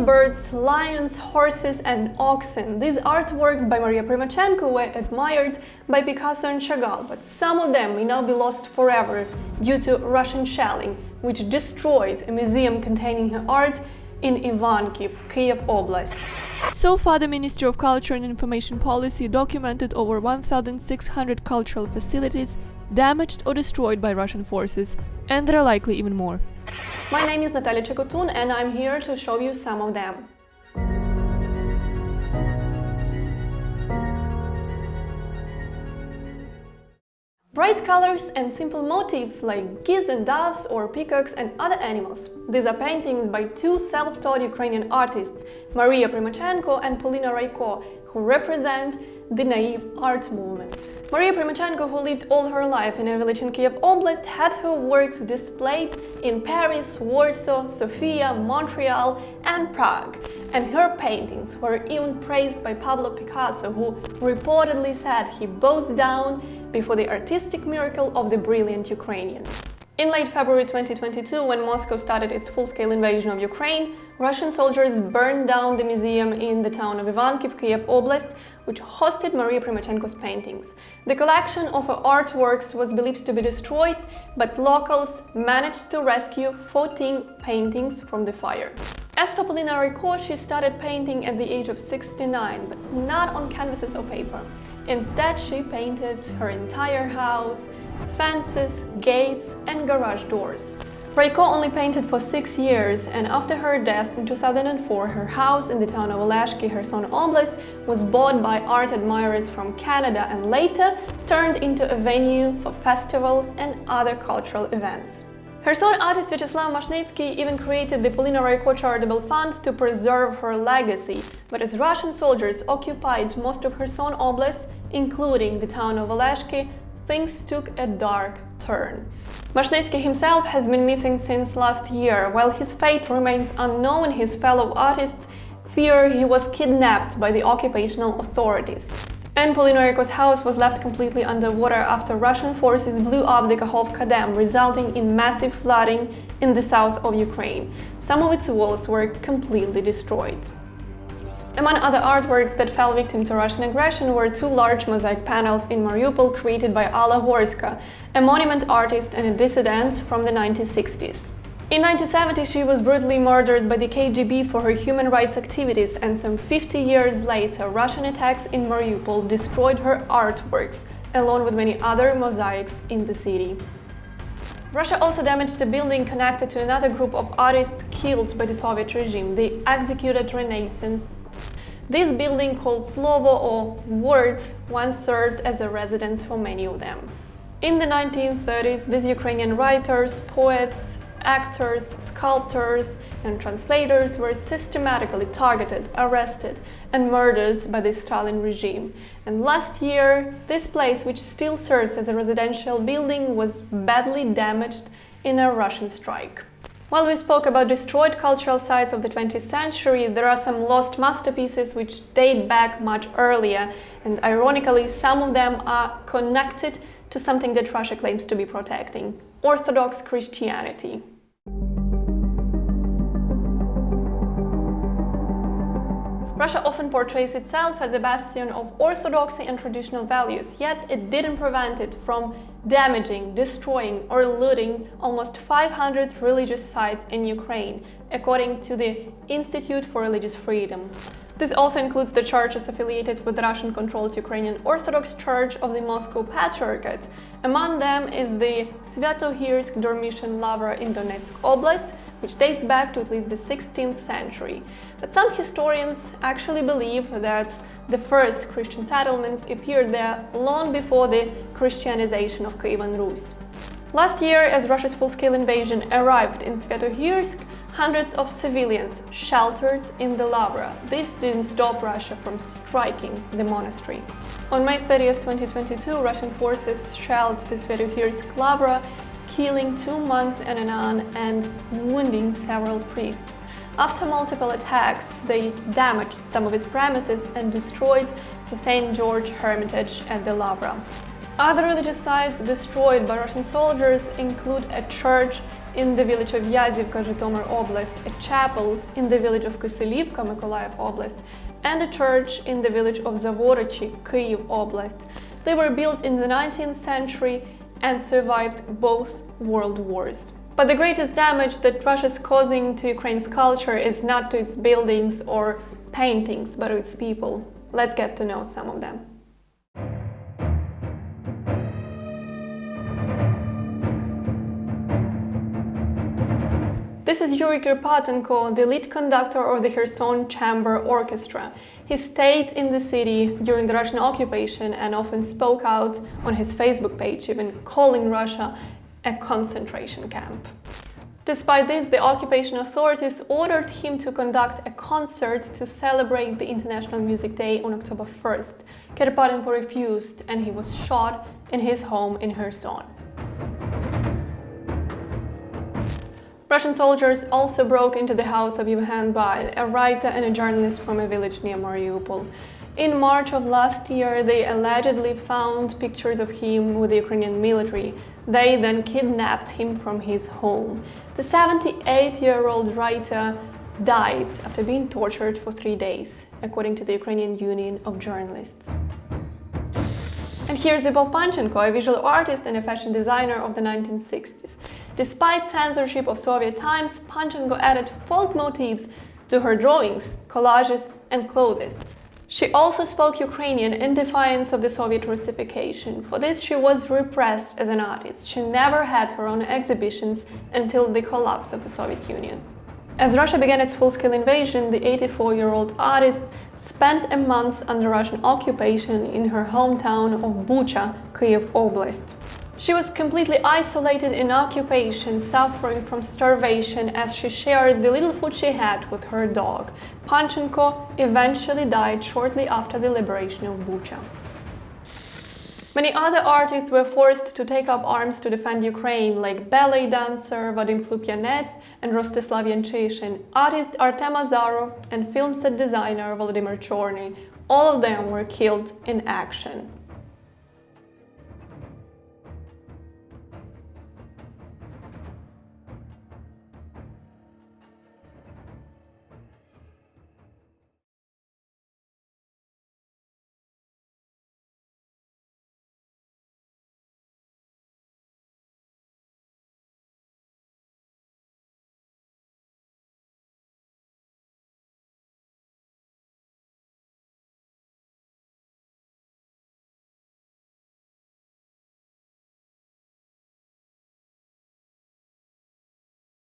little birds, lions, horses and oxen. These artworks by Maria Prymachenko were admired by Picasso and Chagall, but some of them may now be lost forever due to Russian shelling, which destroyed a museum containing her art in Ivankiv, Kiev Oblast. So far, the Ministry of Culture and Information Policy documented over 1,600 cultural facilities damaged or destroyed by Russian forces, and there are likely even more. My name is Natalia Chekutun, and I'm here to show you some of them. Bright colors and simple motifs like geese and doves or peacocks and other animals. These are paintings by two self-taught Ukrainian artists, Maria Prymachenko and Polina Raiko, who represent the naive art movement. Maria Prymachenko, who lived all her life in a village in Kiev Oblast, had her works displayed in Paris, Warsaw, Sofia, Montreal and Prague. And her paintings were even praised by Pablo Picasso, who reportedly said he bows down before the artistic miracle of the brilliant Ukrainian. In late February 2022, when Moscow started its full-scale invasion of Ukraine, Russian soldiers burned down the museum in the town of Ivankiv, Kiev Oblast, which hosted Maria Prymachenko's paintings. The collection of her artworks was believed to be destroyed, but locals managed to rescue 14 paintings from the fire. As for Polina Raiko, she started painting at the age of 69, but not on canvases or paper. Instead, she painted her entire house, fences, gates and garage doors. Raiko only painted for 6 years, and after her death in 2004, her house in the town of Alla Horska, Kherson Oblast, was bought by art admirers from Canada and later turned into a venue for festivals and other cultural events. Kherson artist Vyacheslav Mashnitsky even created the Polina Raiko charitable fund to preserve her legacy, but as Russian soldiers occupied most of Kherson Oblast, including the town of Alla Horska, things took a dark turn. Mashnitsky himself has been missing since last year. While his fate remains unknown, his fellow artists fear he was kidnapped by the occupational authorities. And Polina Raiko's house was left completely underwater after Russian forces blew up the Kakhovka Dam, resulting in massive flooding in the south of Ukraine. Some of its walls were completely destroyed. Among other artworks that fell victim to Russian aggression were two large mosaic panels in Mariupol created by Alla Horska, a monument artist and a dissident from the 1960s. In 1970, she was brutally murdered by the KGB for her human rights activities, and some 50 years later, Russian attacks in Mariupol destroyed her artworks, along with many other mosaics in the city. Russia also damaged a building connected to another group of artists killed by the Soviet regime, the Executed Renaissance. This building, called Slovo or Words, once served as a residence for many of them. In the 1930s, these Ukrainian writers, poets, actors, sculptors and translators were systematically targeted, arrested and murdered by the Stalin regime. And last year, this place, which still serves as a residential building, was badly damaged in a Russian strike. While we spoke about destroyed cultural sites of the 20th century, there are some lost masterpieces which date back much earlier, and ironically, some of them are connected to something that Russia claims to be protecting: Orthodox Christianity. Russia often portrays itself as a bastion of orthodoxy and traditional values, yet it didn't prevent it from damaging, destroying or looting almost 500 religious sites in Ukraine, according to the Institute for Religious Freedom. This also includes the churches affiliated with the Russian-controlled Ukrainian Orthodox Church of the Moscow Patriarchate. Among them is the Svyatohirsk Dormition Lavra in Donetsk Oblast, which dates back to at least the 16th century. But some historians actually believe that the first Christian settlements appeared there long before the Christianization of Kievan Rus. Last year, as Russia's full-scale invasion arrived in Svyatohirsk, hundreds of civilians sheltered in the Lavra. This didn't stop Russia from striking the monastery. On May 30th, 2022, Russian forces shelled the Svyatohirsk Lavra, killing 2 monks and a nun and wounding several priests. After multiple attacks, they damaged some of its premises and destroyed the St. George Hermitage at the Lavra. Other religious sites destroyed by Russian soldiers include a church in the village of Yazivka, Zhytomyr Oblast, a chapel in the village of Kyselivka, Mykolaiv Oblast, and a church in the village of Zavorochi, Kyiv Oblast. They were built in the 19th century and survived both world wars. But the greatest damage that Russia is causing to Ukraine's culture is not to its buildings or paintings, but to its people. Let's get to know some of them. This is Yuriy Kerpatenko, the lead conductor of the Kherson Chamber Orchestra. He stayed in the city during the Russian occupation and often spoke out on his Facebook page, even calling Russia a concentration camp. Despite this, the occupation authorities ordered him to conduct a concert to celebrate the International Music Day on October 1st. Kerpatenko refused and he was shot in his home in Kherson. Russian soldiers also broke into the house of Yevhen Bal, a writer and a journalist from a village near Mariupol. In March of last year, they allegedly found pictures of him with the Ukrainian military. They then kidnapped him from his home. The 78-year-old writer died after being tortured for 3 days, according to the Ukrainian Union of Journalists. And here's Luibov Panchenko, a visual artist and a fashion designer of the 1960s. Despite censorship of Soviet times, Panchenko added folk motifs to her drawings, collages, and clothes. She also spoke Ukrainian in defiance of the Soviet Russification. For this, she was repressed as an artist. She never had her own exhibitions until the collapse of the Soviet Union. As Russia began its full-scale invasion, the 84-year-old artist spent a month under Russian occupation in her hometown of Bucha, Kyiv Oblast. She was completely isolated in occupation, suffering from starvation as she shared the little food she had with her dog. Panchenko eventually died shortly after the liberation of Bucha. Many other artists were forced to take up arms to defend Ukraine, like ballet dancer Vadim Lukyanets and Rostislav Yanchishin, artist Artem Azarov, and film set designer Volodymyr Chorny. All of them were killed in action.